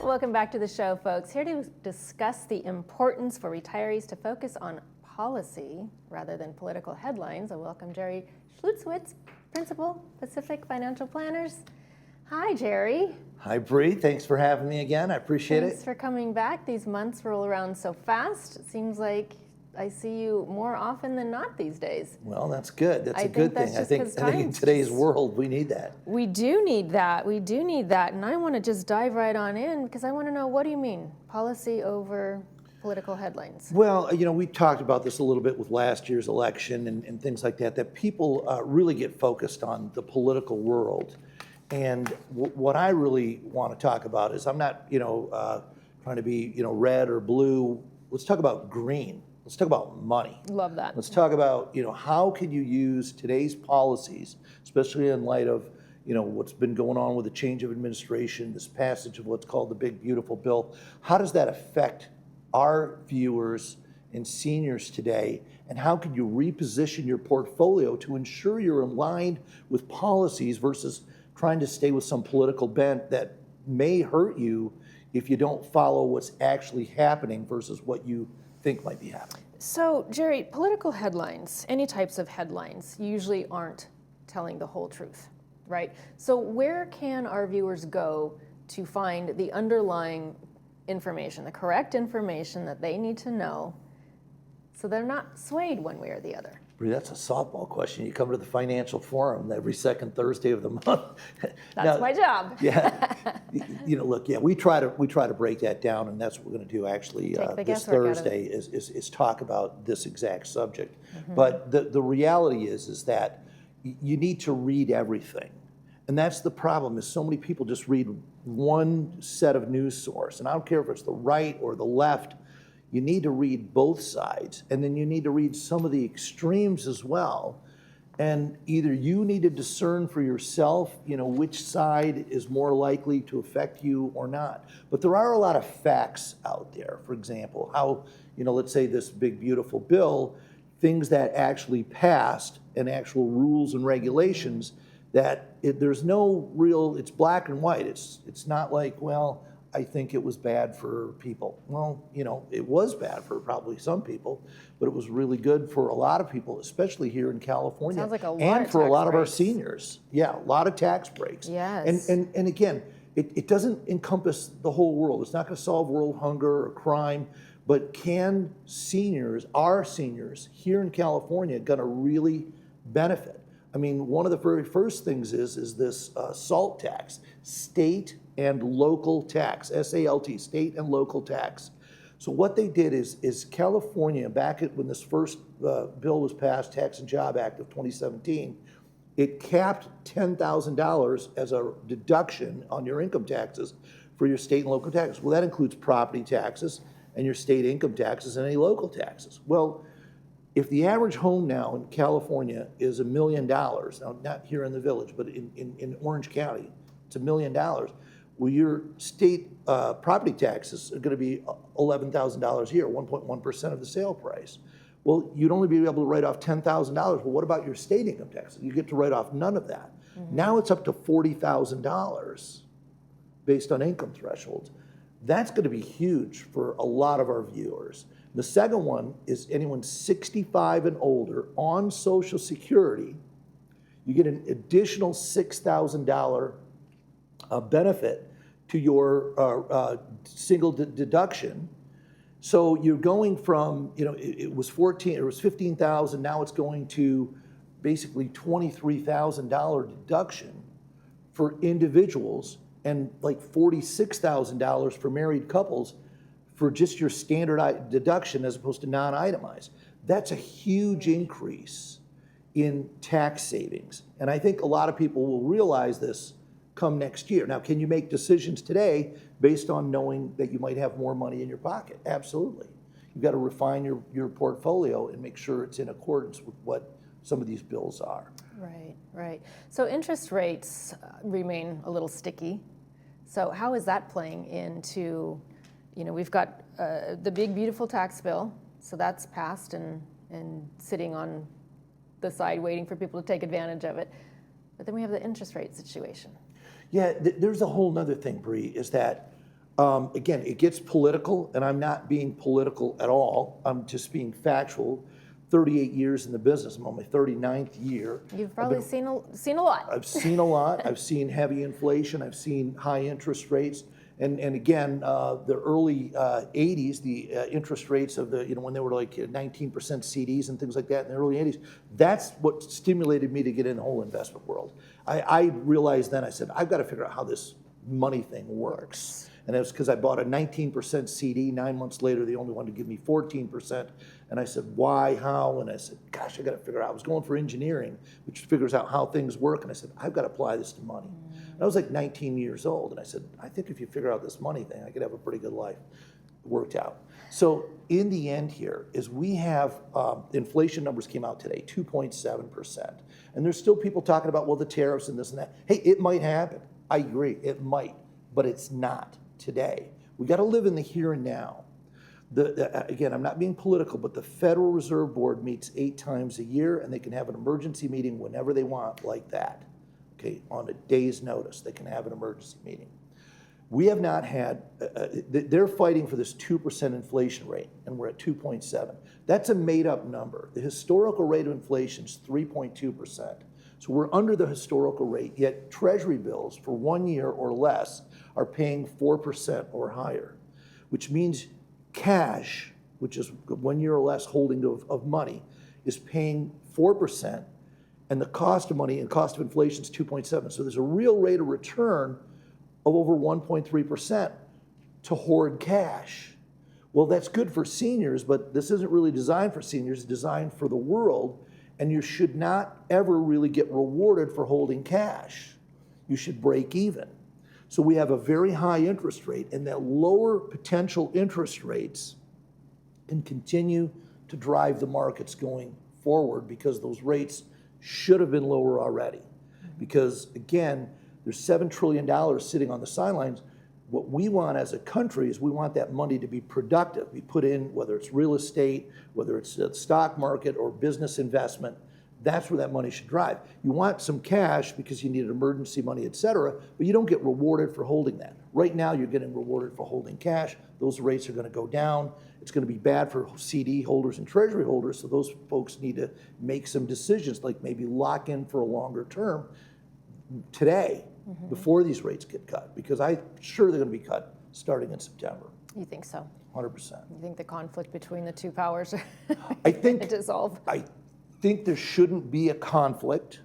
Welcome back to the show, folks. Here to discuss the importance for retirees to focus on policy rather than political headlines. I welcome Jerry Schlutzwitz, Principal, Pacific Financial Planners. Hi, Jerry. Hi, Bree. Thanks for having me again. I appreciate Thanks for coming back. These months roll around so fast. It seems like I see you more often than not these days. Well, that's good. That's a good thing. I think in today's world, we need that. We do need that. We do need that. And I want to just dive right on in because I want to know, what do you mean, policy over political headlines? Well, you know, we talked about this a little bit with last year's election and things like that, that people really get focused on the political world. And what I really want to talk about is, I'm not, trying to be, red or blue. Let's talk about green. Let's talk about money. Love that. Let's talk about, how can you use today's policies, especially in light of, what's been going on with the change of administration, this passage of what's called the Big Beautiful Bill. How does that affect our viewers and seniors today? And how can you reposition your portfolio to ensure you're aligned with policies versus trying to stay with some political bent that may hurt you if you don't follow what's actually happening versus what you think might be happening? So, Jerry, political headlines, any types of headlines, usually aren't telling the whole truth, right? So where can our viewers go to find the underlying information, the correct information that they need to know so they're not swayed one way or the other? That's a softball question. You come to the Financial Forum every second Thursday of the month. That's my job. Yeah, look, we try to break that down, and that's what we're going to do actually this Thursday is talk about this exact subject. Mm-hmm. But the reality is that you need to read everything, and that's the problem. Is so many people just read one set of news source, and I don't care if it's the right or the left. You need to read both sides, and then you need to read some of the extremes as well. And either you need to discern for yourself, which side is more likely to affect you or not. But there are a lot of facts out there. For example, how, let's say this Big Beautiful Bill, things that actually passed and actual rules and regulations that there's no real, it's black and white. It's not like, well, I think it was bad for people. Well, it was bad for probably some people, but it was really good for a lot of people, especially here in California. Sounds like a lot and of for a lot tax of our breaks. Seniors. Yeah, a lot of tax breaks. Yes. And again, it doesn't encompass the whole world. It's not going to solve world hunger or crime, but can seniors, our seniors here in California, going to really benefit? I mean, one of the very first things is this SALT tax, state and local tax, SALT, state and local tax. So what they did is California, back when this first bill was passed, Tax and Job Act of 2017, it capped $10,000 as a deduction on your income taxes for your state and local taxes. Well, that includes property taxes and your state income taxes and any local taxes. Well, if the average home now in California is $1 million, now not here in the village, but in Orange County, it's $1 million. Well, your state property taxes are going to be $11,000 a year, 1.1% of the sale price. Well, you'd only be able to write off $10,000. Well, what about your state income taxes? You get to write off none of that. Mm-hmm. Now it's up to $40,000 based on income thresholds. That's going to be huge for a lot of our viewers. The second one is anyone 65 and older on Social Security, you get an additional $6,000 benefit to your single deduction. So you're going from, it was $15,000, now it's going to basically $23,000 deduction for individuals and like $46,000 for married couples for just your standard deduction as opposed to non-itemized. That's a huge increase in tax savings. And I think a lot of people will realize this come next year. Now, can you make decisions today based on knowing that you might have more money in your pocket? Absolutely. You've got to refine your portfolio and make sure it's in accordance with what some of these bills are. Right, right. So interest rates remain a little sticky. So how is that playing into, we've got the big, beautiful tax bill. So that's passed and sitting on the side waiting for people to take advantage of it. But then we have the interest rate situation. Yeah, there's a whole nother thing, Bree, is that Again, it gets political, and I'm not being political at all. I'm just being factual. 38 years in the business. I'm on my 39th year. You've probably seen a lot. I've seen a lot. I've seen heavy inflation. I've seen high interest rates. And again, the early 80s, the interest rates of the, when they were like 19% CDs and things like that in the early 80s, that's what stimulated me to get in the whole investment world. I realized then, I said, I've got to figure out how this money thing works. And it was because I bought a 19% CD. 9 months later, they only wanted to give me 14%. And I said, why, how? And I said, gosh, I got to figure out. I was going for engineering, which figures out how things work. And I said, I've got to apply this to money. And I was like 19 years old. And I said, I think if you figure out this money thing, I could have a pretty good life. It worked out. So in the end here is we have inflation numbers came out today, 2.7%. And there's still people talking about, well, the tariffs and this and that. Hey, it might happen. I agree, it might, but it's not today. We got to live in the here and now. Again, I'm not being political, but the Federal Reserve Board meets 8 times a year, and they can have an emergency meeting whenever they want, like that. Okay, on a day's notice, they can have an emergency meeting. We have not had, they're fighting for this 2% inflation rate, and we're at 2.7. That's a made-up number. The historical rate of inflation is 3.2%. So we're under the historical rate, yet Treasury bills for 1 year or less are paying 4% or higher, which means cash, which is 1 year or less holding of money, is paying 4%, and the cost of money and cost of inflation is 2.7. So there's a real rate of return of over 1.3% to hoard cash. Well, that's good for seniors, but this isn't really designed for seniors, it's designed for the world, and you should not ever really get rewarded for holding cash. You should break even. So we have a very high interest rate, and that lower potential interest rates can continue to drive the markets going forward because those rates should have been lower already. Because again, there's $7 trillion sitting on the sidelines. What we want as a country is we want that money to be productive, be put in, whether it's real estate, whether it's the stock market or business investment. That's where that money should drive. You want some cash because you need emergency money, et cetera, but you don't get rewarded for holding that. Right now, you're getting rewarded for holding cash. Those rates are going to go down. It's going to be bad for CD holders and Treasury holders, so those folks need to make some decisions, like maybe lock in for a longer term today before these rates get cut, because I'm sure they're going to be cut starting in September. You think so? 100%. You think the conflict between the two powers I think dissolve? I think there shouldn't be a conflict.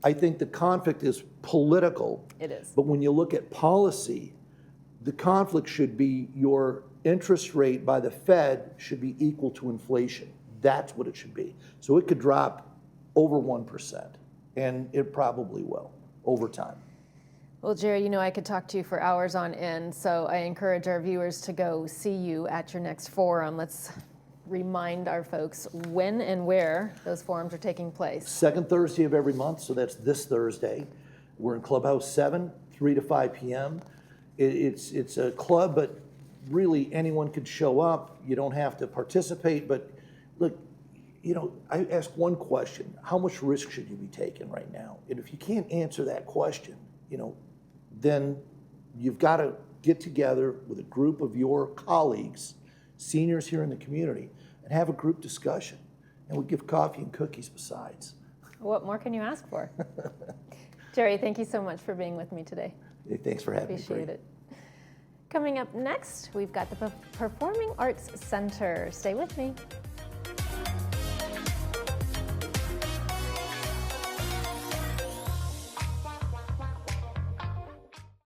I think the conflict is political. It is. But when you look at policy, the conflict should be your interest rate by the Fed should be equal to inflation. That's what it should be. So it could drop over 1%, and it probably will over time. Well, Jerry, I could talk to you for hours on end, so I encourage our viewers to go see you at your next forum. Let's remind our folks when and where those forums are taking place. Second Thursday of every month, so that's this Thursday. We're in Clubhouse 7, 3 to 5 p.m. It's a club, but really anyone could show up. You don't have to participate, but look, I ask one question: how much risk should you be taking right now? And if you can't answer that question, then you've got to get together with a group of your colleagues, seniors here in the community, and have a group discussion. And we give coffee and cookies besides. What more can you ask for? Jerry, thank you so much for being with me today. Hey, thanks for having me. Appreciate it. Coming up next, we've got the Performing Arts Center. Stay with me.